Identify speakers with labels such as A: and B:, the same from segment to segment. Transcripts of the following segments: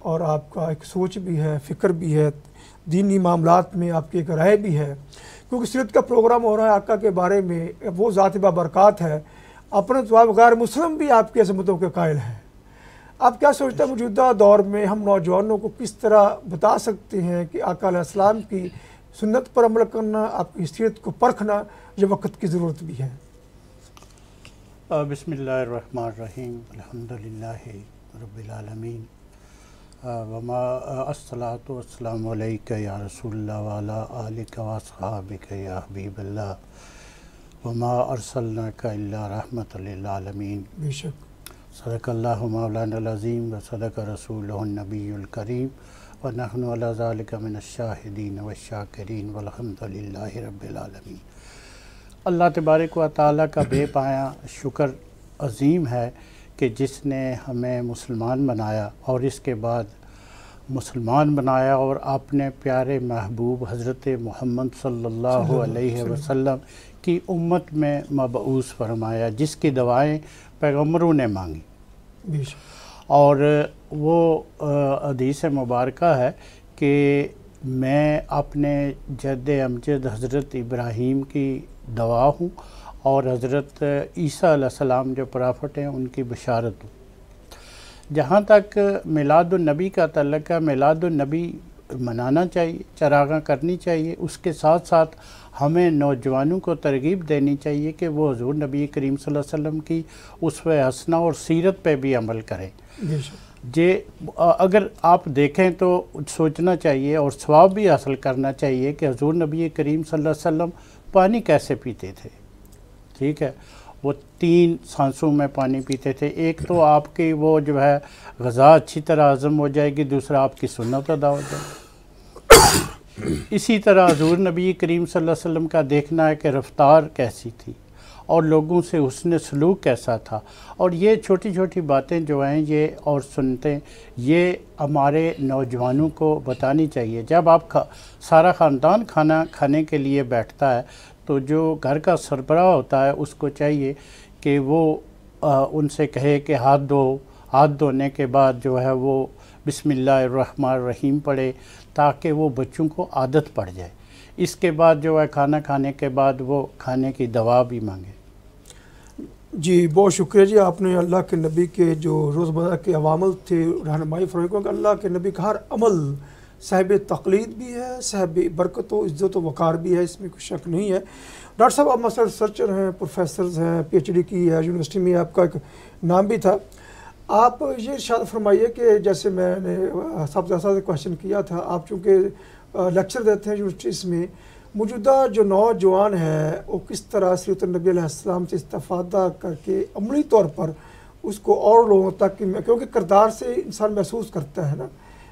A: اور آپ کا ایک سوچ بھی ہے، فکر بھی ہے، دینی معاملات میں آپ کی ایک رائے بھی ہے، کیونکہ سیرت کا پروگرام ہو رہا ہے آقا کے بارے میں، وہ ذات بابرکات ہے، اپنے تو آپ غیر مسلم بھی آپ کی عظمتوں کے قائل ہیں۔ آپ کیا سوچتے ہیں موجودہ دور میں ہم نوجوانوں کو کس طرح بتا سکتے ہیں کہ آقا علیہ السلام کی سنت پر عمل کرنا، آپ کی سیرت کو پرکھنا یہ وقت کی ضرورت بھی ہے؟
B: بسم اللہ الرحمن الرحیم، الحمدللہ رب العالمین، وما الصلاۃ والسلام علیکہ یا رسول اللہ وعلی آلک واصحابک یا حبیب اللہ، وما ارسلناک الا رحمۃ للعالمین۔
A: بے شک۔
B: صدق اللہ مولانا العظیم و صدق رسولہ النبی الکریم ونحن علی ذالک من الشاہدین والشاکرین والحمد للہ رب العالمین۔ اللہ تبارک و تعالیٰ کا بے پایا شکر عظیم ہے کہ جس نے ہمیں مسلمان بنایا، اور اس کے بعد مسلمان بنایا اور اپنے پیارے محبوب حضرت محمد صلی اللہ علیہ وسلم کی امت میں مبعوث فرمایا، جس کی دعائیں پیغمبروں نے مانگی۔
A: بے شک۔
B: اور وہ حدیث مبارکہ ہے کہ میں اپنے جد امجد حضرت ابراہیم کی دعا ہوں اور حضرت عیسیٰ علیہ السلام جو پرافٹ ہیں ان کی بشارت ہوں۔ جہاں تک میلاد النبی کا تعلق ہے، میلاد النبی منانا چاہیے، چراغاں کرنی چاہیے، اس کے ساتھ ساتھ ہمیں نوجوانوں کو ترغیب دینی چاہیے کہ وہ حضور نبی کریم صلی اللہ علیہ وسلم کی اسوہ حسنہ اور سیرت پہ بھی عمل کریں۔ اگر آپ دیکھیں تو سوچنا چاہیے اور ثواب بھی حاصل کرنا چاہیے کہ حضور نبی کریم صلی اللہ علیہ وسلم پانی کیسے پیتے تھے۔ ٹھیک ہے، وہ 3 سانسوں میں پانی پیتے تھے، ایک تو آپ کی وہ جو ہے غذا اچھی طرح ہضم ہو جائے گی، دوسرا آپ کی سنت ادا ہو جائے گی۔ اسی طرح حضور نبی کریم صلی اللہ علیہ وسلم کا دیکھنا ہے کہ رفتار کیسی تھی اور لوگوں سے حسن سلوک کیسا تھا، اور یہ چھوٹی چھوٹی باتیں جو ہیں یہ اور سنتیں یہ ہمارے نوجوانوں کو بتانی چاہیے۔ جب آپ سارا خاندان کھانا کھانے کے لیے بیٹھتا ہے تو جو گھر کا سربراہ ہوتا ہے اس کو چاہیے کہ وہ ان سے کہے کہ ہاتھ دھونے کے بعد جو ہے وہ بسم اللہ الرحمن الرحیم پڑھے، تاکہ وہ بچوں کو عادت پڑ جائے۔ اس کے بعد جو ہے کھانا کھانے کے بعد وہ کھانے کی دوا بھی مانگے۔
A: جی بہت شکریہ جی، آپ نے اللہ کے نبی کے جو روزمرہ کے عوامل تھے رہنمائی فرمائی، کیونکہ اللہ کے نبی کا ہر عمل صاحب تقلید بھی ہے، صاحب برکت و عزت و وقار بھی ہے، اس میں کوئی شک نہیں ہے۔ ڈاکٹر صاحب آپ ماسٹر ریسرچر ہیں، پروفیسرز ہیں، پی ایچ ڈی کی ہے یونیورسٹی میں، آپ کا ایک نام بھی تھا۔ آپ یہ ارشاد فرمائیے کہ جیسے میں نے صاحب سے کوشچن کیا تھا، آپ چونکہ لیکچر دیتے ہیں یونیورسٹیز میں، موجودہ جو نوجوان ہے وہ کس طرح سیرت النبی علیہ السلام سے استفادہ کر کے عملی طور پر اس کو اور لوگوں تک، کیونکہ کردار سے انسان محسوس کرتا ہے نا،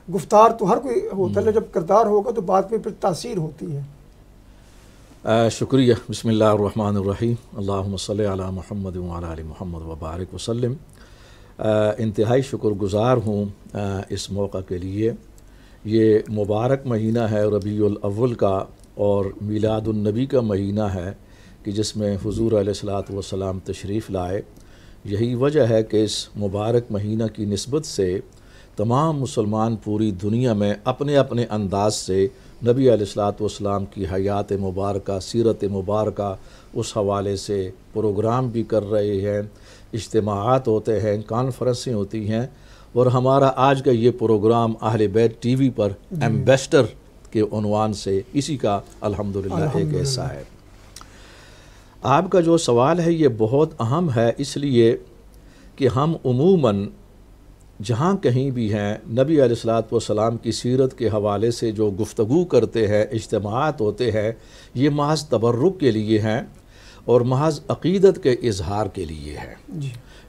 A: گفتار تو ہر کوئی ہوتا ہے، جب کردار ہوگا تو بعد میں پھر تاثیر ہوتی ہے۔
C: شکریہ۔ بسم اللہ الرحمن الرحیم، اللہم صلی علی محمد وعلی آل محمد وبارک وسلم۔ انتہائی شکر گزار ہوں اس موقع کے لیے۔ یہ مبارک مہینہ ہے ربیع الاول کا، اور میلاد النبی کا مہینہ ہے کہ جس میں حضور علیہ الصلاۃ والسلام تشریف لائے۔ یہی وجہ ہے کہ اس مبارک مہینہ کی نسبت سے تمام مسلمان پوری دنیا میں اپنے اپنے انداز سے نبی علیہ الصلاۃ والسلام کی حیات مبارکہ، سیرت مبارکہ، اس حوالے سے پروگرام بھی کر رہے ہیں، اجتماعات ہوتے ہیں، کانفرنسیں ہوتی ہیں، اور ہمارا آج کا یہ پروگرام اہل بیت ٹی وی پر ایمبیسڈر کے عنوان سے اسی کا الحمدللہ ایک حصہ ہے۔ آپ کا جو سوال ہے یہ بہت اہم ہے، اس لیے کہ ہم عموماً جہاں کہیں بھی ہیں نبی علیہ الصلاۃ والسلام کی سیرت کے حوالے سے جو گفتگو کرتے ہیں، اجتماعات ہوتے ہیں، یہ محض تبرک کے لیے ہیں اور محض عقیدت کے اظہار کے لیے ہے۔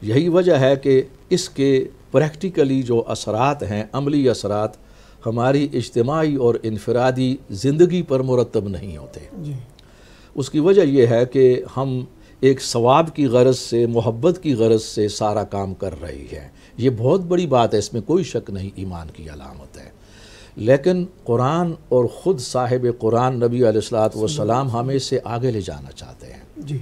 C: یہی وجہ ہے کہ اس کے پریکٹیکلی جو اثرات ہیں، عملی اثرات ہماری اجتماعی اور انفرادی زندگی پر مرتب نہیں ہوتے۔ اس کی وجہ یہ ہے کہ ہم ایک ثواب کی غرض سے، محبت کی غرض سے سارا کام کر رہی ہیں۔ یہ بہت بڑی بات ہے، اس میں کوئی شک نہیں، ایمان کی علامت ہے۔ لیکن قرآن اور خود صاحب قرآن نبی علیہ الصلاۃ والسلام ہمیں اسے آگے لے جانا چاہتے ہیں،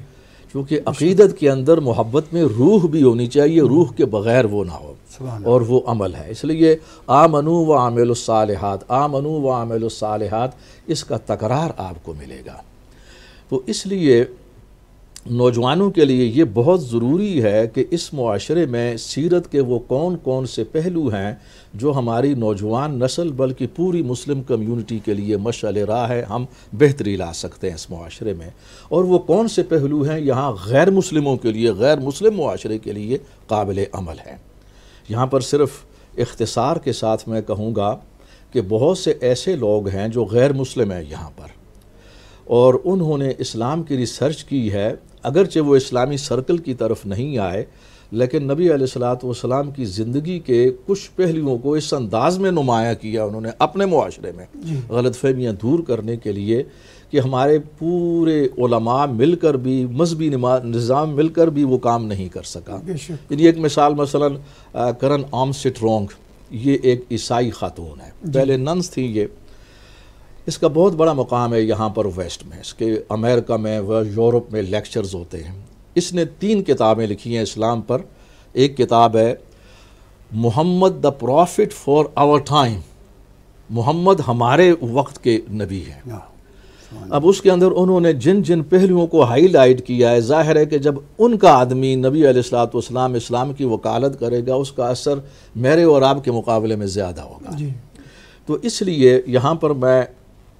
C: کیونکہ عقیدت کے اندر محبت میں روح بھی ہونی چاہیے، روح کے بغیر وہ نہ ہو۔ اور وہ عمل ہے. اس لیے آمنو و عاملوا الصالحات، آمنو و عاملوا الصالحات، اس کا تکرار آپ کو ملے گا. تو اس لیے نوجوانوں کے لیے یہ بہت ضروری ہے کہ اس معاشرے میں سیرت کے وہ کون کون سے پہلو ہیں جو ہماری نوجوان نسل بلکہ پوری مسلم کمیونٹی کے لیے مشعل راہ ہے، ہم بہتری لا سکتے ہیں اس معاشرے میں، اور وہ کون سے پہلو ہیں یہاں غیر مسلموں کے لیے، غیر مسلم معاشرے کے لیے قابل عمل ہیں. یہاں پر صرف اختصار کے ساتھ میں کہوں گا کہ بہت سے ایسے لوگ ہیں جو غیر مسلم ہیں یہاں پر، اور انہوں نے اسلام کی ریسرچ کی ہے، اگرچہ وہ اسلامی سرکل کی طرف نہیں آئے، لیکن نبی علیہ الصلوۃ والسلام کی زندگی کے کچھ پہلوؤں کو اس انداز میں نمایاں کیا انہوں نے اپنے معاشرے میں، غلط فہمیاں دور کرنے کے لیے کہ ہمارے پورے علماء مل کر بھی، مذہبی نظام مل کر بھی وہ کام نہیں کر سکا. یعنی ایک مثال مثلا کرن آرمسٹرانگ، یہ ایک عیسائی خاتون ہے، پہلے ننس تھیں یہ. اس کا بہت بڑا مقام ہے یہاں پر ویسٹ میں، اس کے امریکہ میں و یورپ میں لیکچرز ہوتے ہیں. اس نے 3 کتابیں لکھی ہیں اسلام پر. ایک کتاب ہے محمد دا پروفٹ فار آور ٹائم، محمد ہمارے وقت کے نبی ہیں. اب اس کے اندر انہوں نے جن جن پہلوؤں کو ہائی لائٹ کیا ہے، ظاہر ہے کہ جب ان کا آدمی نبی علیہ الصلوۃ والسلام اسلام کی وکالت کرے گا، اس کا اثر میرے اور آپ کے مقابلے میں زیادہ ہوگا. تو اس لیے یہاں پر میں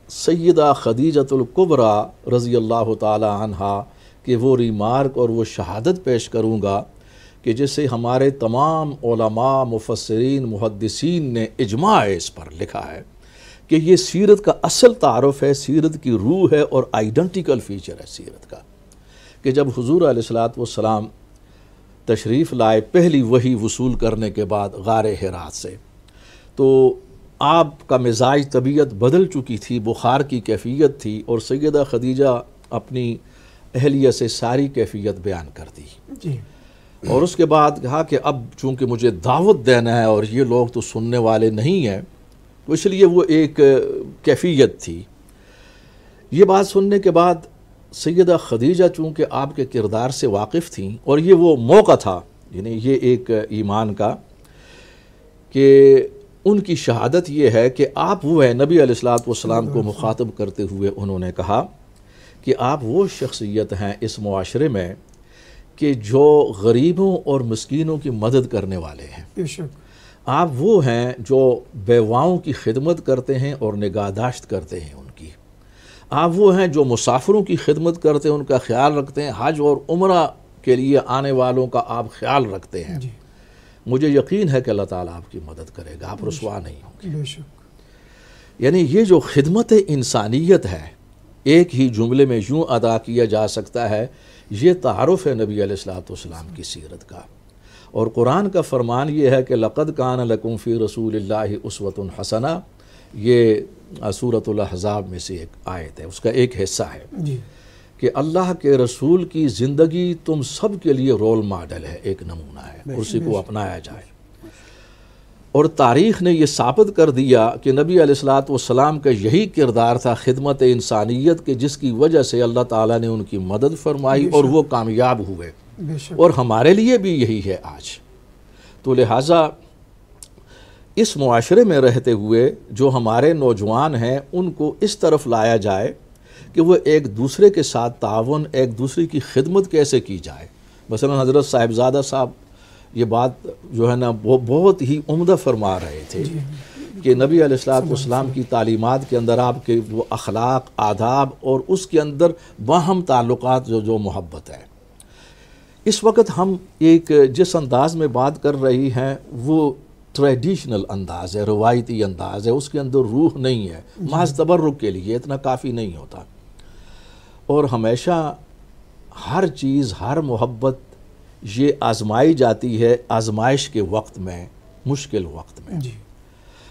C: سیدہ خدیجۃ الکبریٰ رضی اللہ تعالی عنہا کہ وہ ریمارک اور وہ شہادت پیش کروں گا کہ جسے ہمارے تمام علماء، مفسرین، محدثین نے اجماع اس پر لکھا ہے کہ یہ سیرت کا اصل تعارف ہے، سیرت کی روح ہے اور آئیڈنٹیکل فیچر ہے سیرت کا، کہ جب حضور علیہ الصلوۃ والسلام تشریف لائے پہلی وحی وصول کرنے کے بعد غار حراء سے، تو آپ کا مزاج، طبیعت بدل چکی تھی، بخار کی کیفیت تھی، اور سیدہ خدیجہ اپنی اہلیہ سے ساری کیفیت بیان کر دی. اور اس کے بعد کہا کہ اب چونکہ مجھے دعوت دینا ہے اور یہ لوگ تو سننے والے نہیں ہیں، تو اس لیے وہ ایک کیفیت تھی. یہ بات سننے کے بعد سیدہ خدیجہ چونکہ آپ کے کردار سے واقف تھیں، اور یہ وہ موقع تھا، یعنی یہ ایک ایمان کا، کہ ان کی شہادت یہ ہے کہ آپ وہ ہیں. نبی علیہ الصلوۃ والسلام کو مخاطب کرتے ہوئے انہوں نے کہا کہ آپ وہ شخصیت ہیں اس معاشرے میں کہ جو غریبوں اور مسکینوں کی مدد کرنے والے ہیں. آپ وہ ہیں جو بیواؤں کی خدمت کرتے ہیں اور نگہداشت کرتے ہیں ان کی. آپ وہ ہیں جو مسافروں کی خدمت کرتے ہیں، ان کا خیال رکھتے ہیں، حج اور عمرہ کے لیے آنے والوں کا آپ خیال رکھتے ہیں. مجھے یقین ہے کہ اللہ تعالیٰ آپ کی مدد کرے گا، آپ رسوا نہیں ہوں گے. یعنی یہ جو خدمت انسانیت ہے، ایک ہی جملے میں یوں ادا کیا جا سکتا ہے، یہ تعارف ہے نبی علیہ الصلوۃ والسلام کی سیرت کا. اور قرآن کا فرمان یہ ہے کہ لقد کان لکم فی رسول اللہ اسوۃ حسنہ، یہ سورۃ الاحزاب میں سے ایک آیت ہے، اس کا ایک حصہ ہے کہ اللہ کے رسول کی زندگی تم سب کے لیے رول ماڈل ہے، ایک نمونہ ہے، اسی کو اپنایا جائے. اور تاریخ نے یہ ثابت کر دیا کہ نبی علیہ الصلوۃ والسلام کا یہی کردار تھا، خدمت انسانیت کے، جس کی وجہ سے اللہ تعالیٰ نے ان کی مدد فرمائی اور وہ کامیاب ہوئے. اور ہمارے لیے بھی یہی ہے آج. تو لہٰذا اس معاشرے میں رہتے ہوئے جو ہمارے نوجوان ہیں ان کو اس طرف لایا جائے کہ وہ ایک دوسرے کے ساتھ تعاون، ایک دوسرے کی خدمت کیسے کی جائے. مثلا حضرت صاحبزادہ صاحب یہ بات جو ہے نا وہ بہت ہی عمدہ فرما رہے تھے کہ نبی علیہ الصلوۃ والسلام کی تعلیمات کے اندر آپ کے وہ اخلاق، آداب اور اس کے اندر باہم تعلقات جو محبت ہے. اس وقت ہم ایک جس انداز میں بات کر رہی ہیں وہ ٹریڈیشنل انداز ہے، روایتی انداز ہے، اس کے اندر روح نہیں ہے، محض تبرک کے لیے اتنا کافی نہیں ہوتا. اور ہمیشہ ہر چیز، ہر محبت یہ آزمائی جاتی ہے آزمائش کے وقت میں، مشکل وقت میں.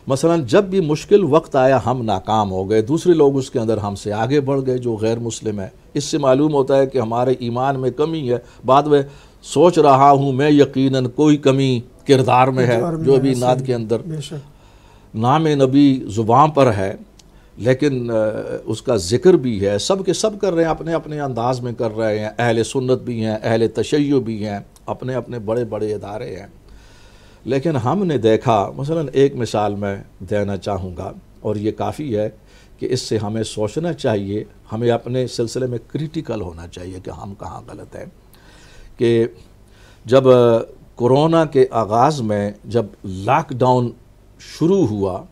C: مثلا جب بھی مشکل وقت آیا ہم ناکام ہو گئے، دوسرے لوگ اس کے اندر ہم سے آگے بڑھ گئے جو غیر مسلم ہے. اس سے معلوم ہوتا ہے کہ ہمارے ایمان میں کمی ہے. بعد میں سوچ رہا ہوں میں یقیناً کوئی کمی کردار میں ہے، جو ابھی نعت کے اندر نام نبی زبان پر ہے لیکن اس کا ذکر بھی ہے. سب کے سب کر رہے ہیں، اپنے اپنے انداز میں کر رہے ہیں. اہل سنت بھی ہیں، اہل تشیع بھی ہیں، اپنے اپنے بڑے بڑے ادارے ہیں. لیکن ہم نے دیکھا، مثلا ایک مثال میں دینا چاہوں گا اور یہ کافی ہے کہ اس سے ہمیں سوچنا چاہیے، ہمیں اپنے سلسلے میں کریٹیکل ہونا چاہیے کہ ہم کہاں غلط ہیں. کہ جب کورونا کے آغاز میں جب لاک ڈاؤن شروع ہوا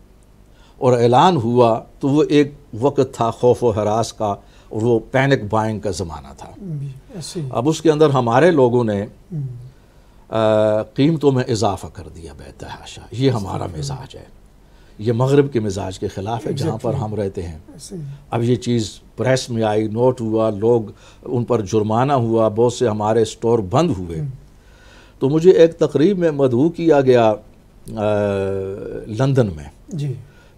C: اور اعلان ہوا تو وہ ایک وقت تھا خوف و ہراس کا اور وہ پینک بائنگ کا زمانہ تھا. اب اس کے اندر ہمارے لوگوں نے قیمتوں میں اضافہ کر دیا بے تحاشا. یہ ہمارا مزاج ہے، یہ مغرب کے مزاج کے خلاف ہے جہاں پر ہم رہتے ہیں. اب یہ چیز پریس میں آئی، نوٹ ہوا، لوگ ان پر جرمانہ ہوا، بہت سے ہمارے سٹور بند ہوئے. تو مجھے ایک تقریب میں مدعو کیا گیا لندن میں.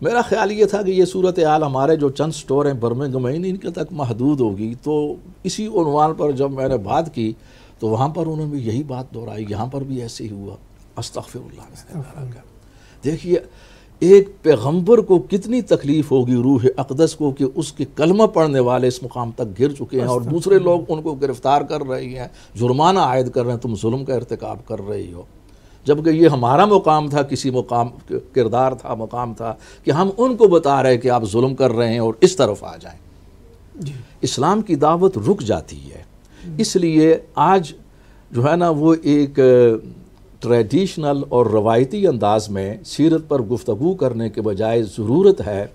C: میرا خیال یہ تھا کہ یہ صورتحال ہمارے جو چند سٹور ہیں برمنگھم میں ان کے تک محدود ہوگی. تو اسی عنوان پر جب میں نے بات کی تو وہاں پر انہوں نے یہی بات دہرائی، یہاں پر بھی ایسے ہی ہوا. استغفر اللہ. دیکھیے ایک پیغمبر کو کتنی تکلیف ہوگی روح اقدس کو کہ اس کے کلمہ پڑھنے والے اس مقام تک گر چکے ہیں اور دوسرے لوگ ان کو گرفتار کر رہے ہیں، جرمانہ عائد کر رہے ہیں، تم ظلم کا ارتکاب کر رہی ہو. جبکہ یہ ہمارا مقام تھا، کسی مقام کردار تھا، مقام تھا کہ ہم ان کو بتا رہے کہ آپ ظلم کر رہے ہیں اور اس طرف آ جائیں. اسلام کی دعوت رک جاتی ہے. اس لیے آج جو ہے نا وہ ایک ٹریڈیشنل اور روایتی انداز میں سیرت پر گفتگو کرنے کے بجائے ضرورت ہے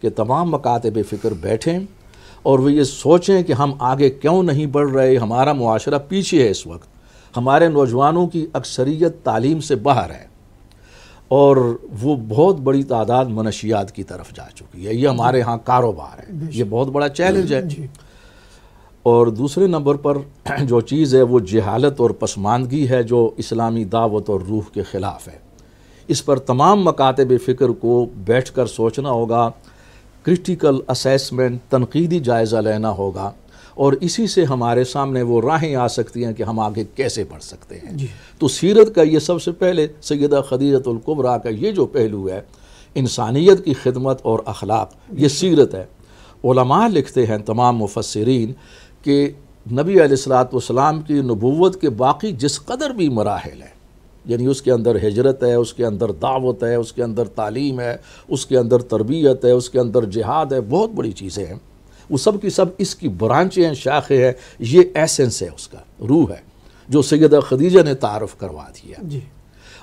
C: کہ تمام مکاتب فکر بیٹھیں اور وہ یہ سوچیں کہ ہم آگے کیوں نہیں بڑھ رہے. ہمارا معاشرہ پیچھے ہے اس وقت. ہمارے نوجوانوں کی اکثریت تعلیم سے باہر ہے اور وہ بہت بڑی تعداد منشیات کی طرف جا چکی ہے. یہ ہمارے ہاں کاروبار ہے، یہ بہت بڑا چیلنج ہے. اور دوسرے نمبر پر جو چیز ہے وہ جہالت اور پسماندگی ہے جو اسلامی دعوت اور روح کے خلاف ہے. اس پر تمام مکاتب فکر کو بیٹھ کر سوچنا ہوگا، کرٹیکل اسیسمنٹ، تنقیدی جائزہ لینا ہوگا اور اسی سے ہمارے سامنے وہ راہیں آ سکتی ہیں کہ ہم آگے کیسے بڑھ سکتے ہیں. تو سیرت کا یہ سب سے پہلے سیدہ خدیجہ الکبریٰ کا یہ جو پہلو ہے انسانیت کی خدمت اور اخلاق، یہ سیرت ہے. علماء لکھتے ہیں تمام مفسرین کہ نبی علیہ الصلوۃ والسلام کی نبوت کے باقی جس قدر بھی مراحل ہیں، یعنی اس کے اندر ہجرت ہے، اس کے اندر دعوت ہے، اس کے اندر تعلیم ہے، اس کے اندر تربیت ہے، اس کے اندر جہاد ہے، بہت بڑی چیزیں ہیں. وہ سب کی سب اس کی برانچیں ہیں، شاخیں ہیں. یہ ایسنس ہے، اس کا روح ہے جو سیدہ خدیجہ نے تعارف کروا دیا.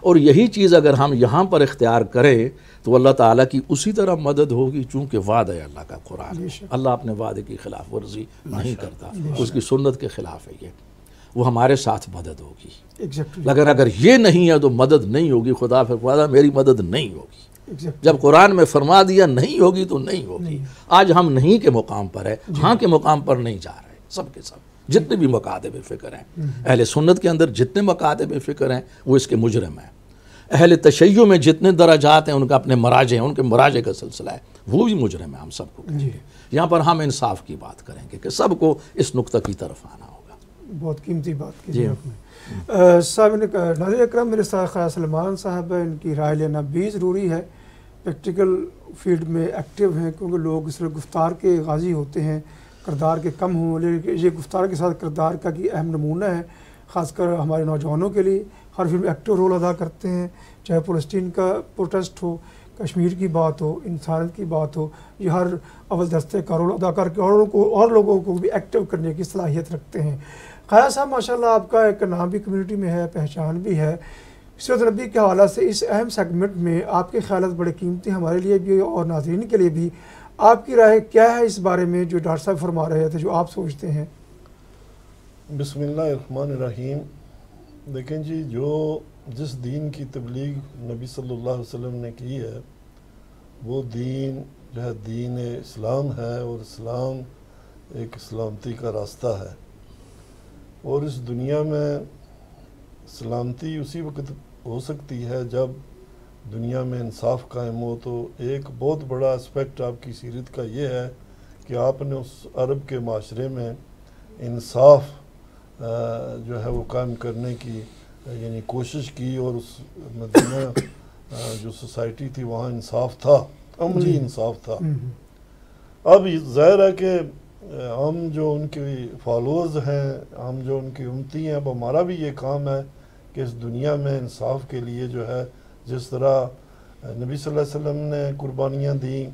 C: اور یہی چیز اگر ہم یہاں پر اختیار کریں تو اللہ تعالیٰ کی اسی طرح مدد ہوگی، چونکہ وعدہ ہے اللہ کا قرآن. اللہ اپنے وعدے کی خلاف ورزی نہیں کرتا، اس کی سنت کے خلاف ہے. یہ وہ ہمارے ساتھ مدد ہوگی. لیکن اگر یہ نہیں ہے تو مدد نہیں ہوگی. خدا فرماتا میری مدد نہیں ہوگی. جب قرآن میں فرما دیا نہیں ہوگی تو نہیں ہوگی. آج ہم نہیں کے مقام پر ہے، ہاں کے مقام پر نہیں جا رہے. سب کے سب جتنے بھی مکاتب فکر ہیں، اہل سنت کے اندر جتنے مکاتب فکر ہیں وہ اس کے مجرم ہیں. اہل تشیع میں جتنے درجات ہیں ان کا اپنے مراجع ہیں، ان کے مراجع کا سلسلہ ہے، وہ بھی مجرم ہے. ہم سب کو کہیں گے. یہاں پر ہم انصاف کی بات کریں گے کہ سب کو اس نقطہ کی طرف آنا ہوگا.
A: بہت قیمتی بات کی آپ نے. صاحب ناظرین اکرام، میرے ساتھ خیال سلمان صاحب ہیں، ان کی رائے لینا بھی ضروری ہے. پریکٹیکل فیلڈ میں ایکٹیو ہیں کیونکہ لوگ صرف گفتار کے غازی ہوتے ہیں، کردار کے کم ہوں. لیکن یہ گفتار کے ساتھ کردار کا کی اہم نمونہ ہے، خاص کر ہمارے نوجوانوں کے لیے. ہر فلم میں ایکٹیو رول ادا کرتے ہیں، چاہے فلسطین کا پروٹیسٹ ہو، کشمیر کی بات ہو، انسانیت کی بات ہو. یہ ہر اول دستے کا رول ادا کر کے اور لوگوں کو بھی ایکٹیو کرنے کی صلاحیت رکھتے ہیں. خیال صاحب ماشاءاللہ آپ کا ایک نام بھی کمیونٹی میں ہے، پہچان بھی ہے. سیرت نبی کے حوالے سے اس اہم سیگمنٹ میں آپ کے خیالات بڑے قیمتی ہمارے لیے بھی اور ناظرین کے لیے بھی. آپ کی رائے کیا ہے اس بارے میں جو ڈاکٹر صاحب فرما رہے تھے، جو آپ سوچتے ہیں؟
D: بسم اللہ الرحمن الرحیم. دیکھیں جی، جس دین کی تبلیغ نبی صلی اللہ علیہ وسلم نے کی ہے وہ دین جو ہے دین اسلام ہے، اور اسلام ایک سلامتی کا راستہ ہے. اور اس دنیا میں سلامتی اسی وقت ہو سکتی ہے جب دنیا میں انصاف قائم ہو. تو ایک بہت بڑا اسپیکٹ آپ کی سیرت کا یہ ہے کہ آپ نے اس عرب کے معاشرے میں انصاف جو ہے وہ قائم کرنے کی یعنی کوشش کی، اور اس مدینہ جو سوسائٹی تھی وہاں انصاف تھا، عملی انصاف تھا. اب ظاہر ہے کہ ہم جو ان کے فالوورز ہیں، ہم جو ان کی امتی ہیں، اب ہمارا بھی یہ کام ہے کہ اس دنیا میں انصاف کے لیے جو ہے جس طرح نبی صلی اللہ علیہ وسلم نے قربانیاں دیں،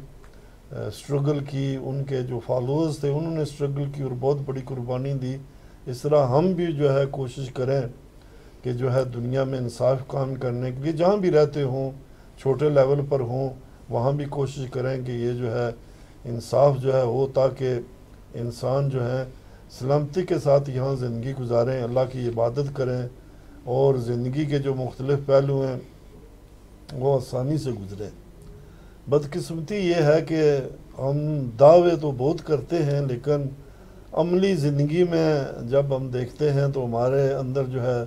D: اسٹرگل کی، ان کے جو فالوورز تھے انہوں نے اسٹرگل کی اور بہت بڑی قربانی دی، اس طرح ہم بھی جو ہے کوشش کریں کہ جو ہے دنیا میں انصاف قائم کرنے کے لیے جہاں بھی رہتے ہوں، چھوٹے لیول پر ہوں، وہاں بھی کوشش کریں کہ یہ جو ہے انصاف جو ہے ہو، تاکہ انسان جو ہے سلامتی کے ساتھ یہاں زندگی گزاریں، اللہ کی عبادت کریں اور زندگی کے جو مختلف پہلو ہیں وہ آسانی سے گزریں۔ بدقسمتی یہ ہے کہ ہم دعوے تو بہت کرتے ہیں، لیکن عملی زندگی میں جب ہم دیکھتے ہیں تو ہمارے اندر جو ہے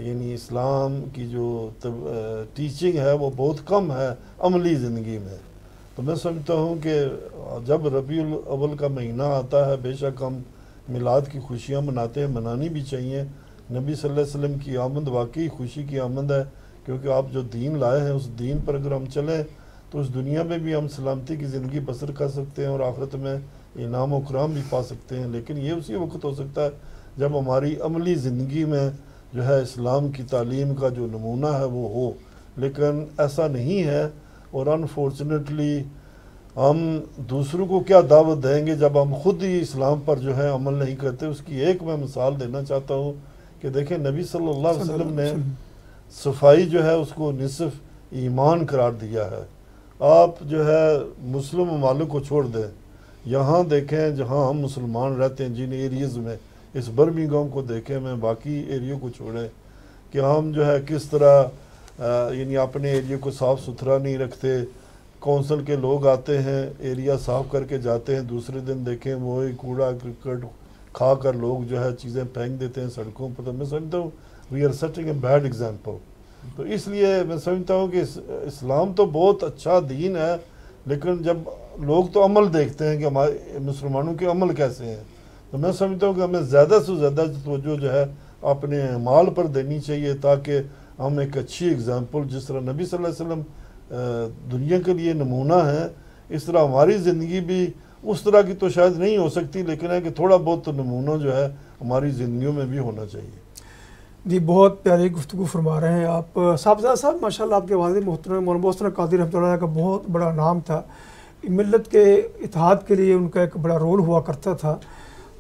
D: یعنی اسلام کی جو ٹیچنگ ہے وہ بہت کم ہے عملی زندگی میں۔ تو میں سمجھتا ہوں کہ جب ربیع الاول کا مہینہ آتا ہے، بے شک ہم میلاد کی خوشیاں مناتے ہیں، منانی بھی چاہیے۔ نبی صلی اللہ علیہ وسلم کی آمد واقعی خوشی کی آمد ہے، کیونکہ آپ جو دین لائے ہیں اس دین پر اگر ہم چلیں تو اس دنیا میں بھی ہم سلامتی کی زندگی بسر کر سکتے ہیں اور آخرت میں انعام و اکرام بھی پا سکتے ہیں۔ لیکن یہ اسی وقت ہو سکتا ہے جب ہماری عملی زندگی میں جو ہے اسلام کی تعلیم کا جو نمونہ ہے وہ ہو، لیکن ایسا نہیں ہے۔ اور انفارچونیٹلی ہم دوسروں کو کیا دعوت دیں گے جب ہم خود ہی اسلام پر جو ہے عمل نہیں کرتے۔ اس کی ایک میں مثال دینا چاہتا ہوں کہ دیکھیں نبی صلی اللہ علیہ وسلم نے صفائی جو ہے اس کو نصف ایمان قرار دیا ہے۔ آپ جو ہے مسلم ممالک کو چھوڑ دیں، یہاں دیکھیں جہاں ہم مسلمان رہتے ہیں جن ایریز میں، اس برمنگھم کو دیکھیں، میں باقی ایریوں کو چھوڑیں کہ ہم جو ہے کس طرح یعنی اپنے ایریے کو صاف ستھرا نہیں رکھتے۔ کونسل کے لوگ آتے ہیں، ایریا صاف کر کے جاتے ہیں، دوسرے دن دیکھیں وہی کوڑا کرکٹ کھا کر لوگ جو ہے چیزیں پھینک دیتے ہیں سڑکوں پر۔ تو میں سمجھتا ہوں we are setting a bad example. تو اس لیے میں سمجھتا ہوں کہ اسلام تو بہت اچھا دین ہے، لیکن جب لوگ تو عمل دیکھتے ہیں کہ ہمارے مسلمانوں کے عمل کیسے ہیں، تو میں سمجھتا ہوں کہ ہمیں زیادہ سے زیادہ توجہ جو ہے اپنے اعمال پر دینی چاہیے، تاکہ ہم ایک اچھی اگزامپل، جس طرح نبی صلی اللہ علیہ وسلم دنیا کے لیے نمونہ ہے، اس طرح ہماری زندگی بھی اس طرح کی تو شاید نہیں ہو سکتی، لیکن ہے کہ تھوڑا بہت تو نمونہ جو ہے ہماری زندگیوں میں بھی ہونا چاہیے۔
A: جی بہت پیاری گفتگو فرما رہے ہیں آپ صاحبزادہ صاحب۔ ماشاءاللہ آپ کے والد محترم مولانا محسن قادری رحمۃ اللہ کا بہت بڑا نام تھا، ملت کے اتحاد کے لیے ان کا ایک بڑا رول ہوا کرتا تھا۔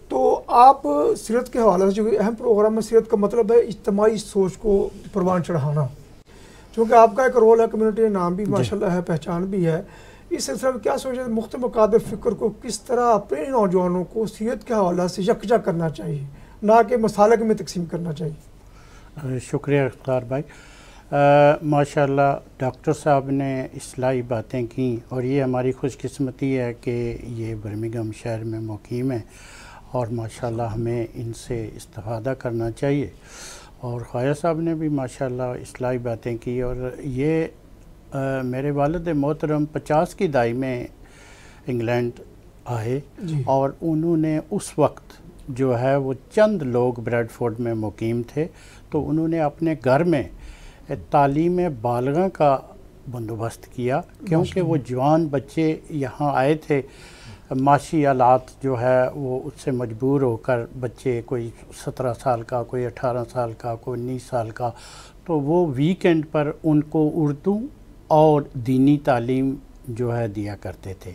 A: تو آپ سیرت کے حوالے سے جو اہم پروگرام میں سیرت کا مطلب ہے اجتماعی سوچ کو پروان چڑھانا، چونکہ آپ کا ایک رول ہے، کمیونٹی نام بھی ماشاءاللہ ہے، پہچان بھی ہے۔ اس سلسلے میں کیا سوچیں مختلف مقاصد فکر کو کس طرح اپنے نوجوانوں کو سیرت کے حوالے سے یکجا کرنا چاہیے، نہ کہ مسالک میں تقسیم کرنا چاہیے؟
B: شکریہ اختار بھائی۔ ماشاءاللہ ڈاکٹر صاحب نے اصلاحی باتیں کیں، اور یہ ہماری خوش قسمتی ہے کہ یہ برمنگھم شہر میں مقیم ہے، اور ماشاءاللہ ہمیں ان سے استفادہ کرنا چاہیے۔ اور خواجہ صاحب نے بھی ماشاءاللہ اصلاحی باتیں کی، اور یہ میرے والد محترم 50 کی دہائی میں انگلینڈ آئے، اور انہوں نے اس وقت جو ہے وہ چند لوگ بریڈ فورڈ میں مقیم تھے، تو انہوں نے اپنے گھر میں تعلیم بالغاں کا بندوبست کیا، کیونکہ وہ جوان بچے یہاں آئے تھے، معاشی حالات جو ہے وہ اس سے مجبور ہو کر بچے، کوئی 17 سال کا، کوئی 18 سال کا، کوئی 19 سال کا، تو وہ ویکینڈ پر ان کو اردو اور دینی تعلیم جو ہے دیا کرتے تھے۔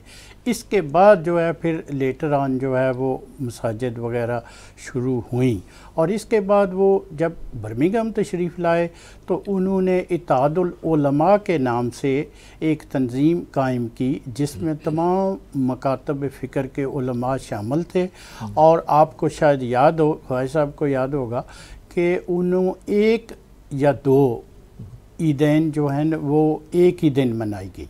B: اس کے بعد جو ہے پھر لیٹر آن جو ہے وہ مساجد وغیرہ شروع ہوئیں، اور اس کے بعد وہ جب برمنگھم تشریف لائے تو انہوں نے اتحاد العلماء کے نام سے ایک تنظیم قائم کی، جس میں تمام مکاتب فکر کے علماء شامل تھے۔ اور آپ کو شاید یاد ہو، خواجہ صاحب کو یاد ہوگا کہ انہوں 1 یا 2 عیدین جو ہیں وہ ایک ہی دن منائی گئی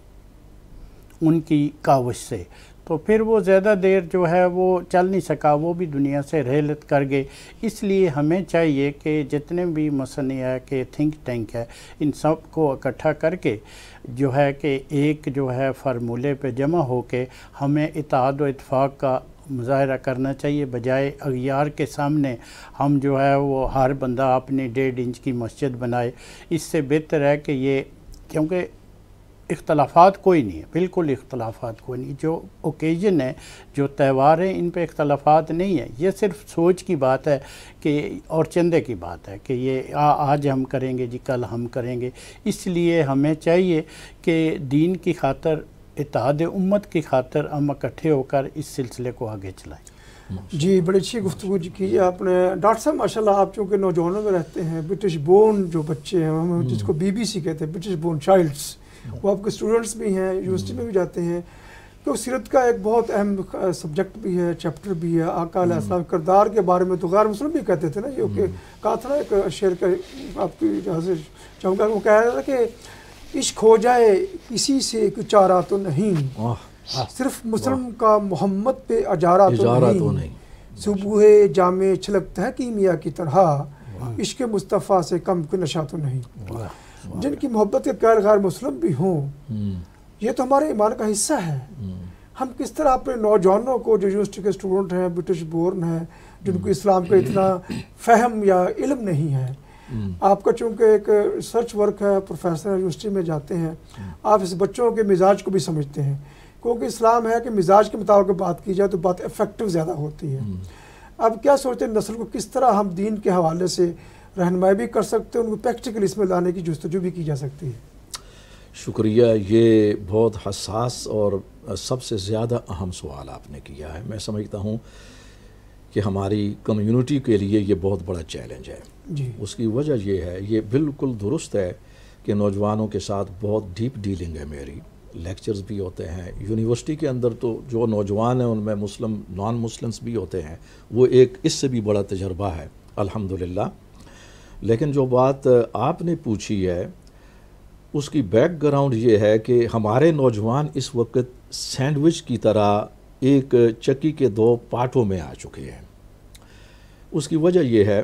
B: ان کی کاوش سے، تو پھر وہ زیادہ دیر جو ہے وہ چل نہیں سکا، وہ بھی دنیا سے رحلت کر گئے۔ اس لیے ہمیں چاہیے کہ جتنے بھی مصنف ہے کہ تھنک ٹینک ہے، ان سب کو اکٹھا کر کے جو ہے کہ ایک جو ہے فارمولے پہ جمع ہو کے ہمیں اتحاد و اتفاق کا مظاہرہ کرنا چاہیے، بجائے اغیار کے سامنے ہم جو ہے وہ ہر بندہ اپنی 1.5 انچ کی مسجد بنائے۔ اس سے بہتر ہے کہ یہ، کیونکہ اختلافات کوئی نہیں ہے، بالکل اختلافات کوئی نہیں. جو اوکیزن ہے، جو تہوار ہیں، ان پہ اختلافات نہیں ہے. یہ صرف سوچ کی بات ہے کہ اور چندے کی بات ہے کہ یہ آج ہم کریں گے جی، کل ہم کریں گے. اس لیے ہمیں چاہیے کہ دین کی خاطر، اتحاد امت کی خاطر ہم اکٹھے ہو کر اس سلسلے کو آگے چلائیں.
A: جی بڑی اچھی گفتگو کی آپ نے ڈاکٹر صاحب. ماشاءاللہ آپ چونکہ نوجوانوں میں رہتے ہیں، برٹش بورن جو بچے ہیں، ہم جس کو BBC کہتے ہیں، برٹش بورن چائلڈس، وہ آپ کے اسٹوڈنٹس بھی ہیں، یونیورسٹی میں بھی جاتے ہیں. تو سیرت کا ایک بہت اہم سبجیکٹ بھی ہے، چیپٹر بھی ہے. آقا علیہ السلام کردار کے بارے میں تو غیر مسلم بھی کہتے تھے نا، یہ کہ کہا تھا نا ایک شعر کا، آپ کی جہاں سے چاہوں گا، وہ کہہ رہا تھا کہ عشق ہو جائے کسی سے کوئی چارہ تو نہیں، صرف مسلم کا محمد پہ اجارہ تو نہیں، صبح جامع چھلکتا ہے کیمیا کی طرح، عشق مصطفیٰ سے کم کوئی نشہ تو نہیں. جن کی محبت کے غیر مسلم بھی ہوں، یہ تو ہمارے ایمان کا حصہ ہے. ہم کس طرح اپنے نوجوانوں کو جو یونیورسٹی کے اسٹوڈنٹ ہیں، برٹش بورن ہیں، جن کو اسلام کا اتنا فہم یا علم نہیں ہے، آپ کا چونکہ ایک ریسرچ ورک ہے، پروفیسر یونیورسٹی میں جاتے ہیں، آپ اس بچوں کے مزاج کو بھی سمجھتے ہیں، کیونکہ اسلام ہے کہ مزاج کے مطابق بات کی جائے تو بات افیکٹو زیادہ ہوتی ہے. اب کیا سوچتے ہیں نسل کو کس طرح ہم دین کے حوالے سے رہنمائی بھی کر سکتے ہیں، ان کو پریکٹیکل اس میں لانے کی جستجو بھی کی جا سکتی ہے؟
C: شکریہ. یہ بہت حساس اور سب سے زیادہ اہم سوال آپ نے کیا ہے. میں سمجھتا ہوں کہ ہماری کمیونٹی کے لیے یہ بہت بڑا چیلنج ہے.
A: جی.
C: اس کی وجہ یہ ہے، یہ بالکل درست ہے کہ نوجوانوں کے ساتھ بہت ڈیپ ڈیلنگ ہے میری. لیکچرز بھی ہوتے ہیں یونیورسٹی کے اندر، تو جو نوجوان ہیں ان میں مسلم نان مسلمس بھی ہوتے ہیں، وہ ایک اس سے بھی بڑا تجربہ ہے الحمدللہ. لیکن جو بات آپ نے پوچھی ہے، اس کی بیک گراؤنڈ یہ ہے کہ ہمارے نوجوان اس وقت سینڈوچ کی طرح ایک چکی کے دو پارٹوں میں آ چکے ہیں. اس کی وجہ یہ ہے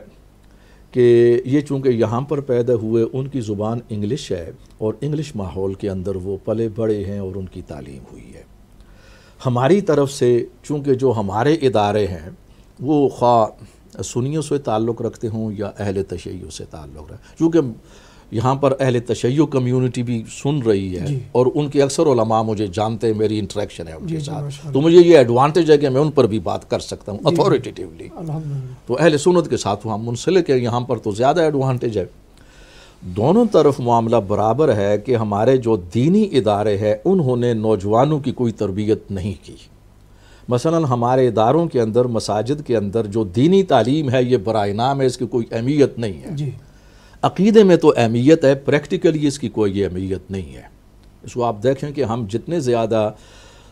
C: کہ یہ چونکہ یہاں پر پیدا ہوئے، ان کی زبان انگلش ہے اور انگلش ماحول کے اندر وہ پلے بڑے ہیں اور ان کی تعلیم ہوئی ہے. ہماری طرف سے چونکہ جو ہمارے ادارے ہیں وہ خواہ سنیوں سے تعلق رکھتے ہوں یا اہل تشیع سے تعلق رکھتے، چونکہ یہاں پر اہل تشیع کمیونٹی بھی سن رہی ہے اور ان کے اکثر علماء مجھے جانتے ہیں، میری انٹریکشن ہے ان کے ساتھ، تو مجھے یہ ایڈوانٹیج ہے کہ میں ان پر بھی بات کر سکتا ہوں اتھارٹیٹیولی. تو اہل سنت کے ساتھ ہم منسلک ہیں، یہاں پر تو زیادہ ایڈوانٹیج ہے. دونوں طرف معاملہ برابر ہے کہ ہمارے جو دینی ادارے ہیں انہوں نے نوجوانوں کی کوئی تربیت نہیں کی. مثلا ہمارے اداروں کے اندر، مساجد کے اندر جو دینی تعلیم ہے یہ برائے نام ہے، اس کی کوئی اہمیت نہیں ہے. عقیدے میں تو اہمیت ہے، پریکٹیکلی اس کی کوئی اہمیت نہیں ہے. اس کو آپ دیکھیں کہ ہم جتنے زیادہ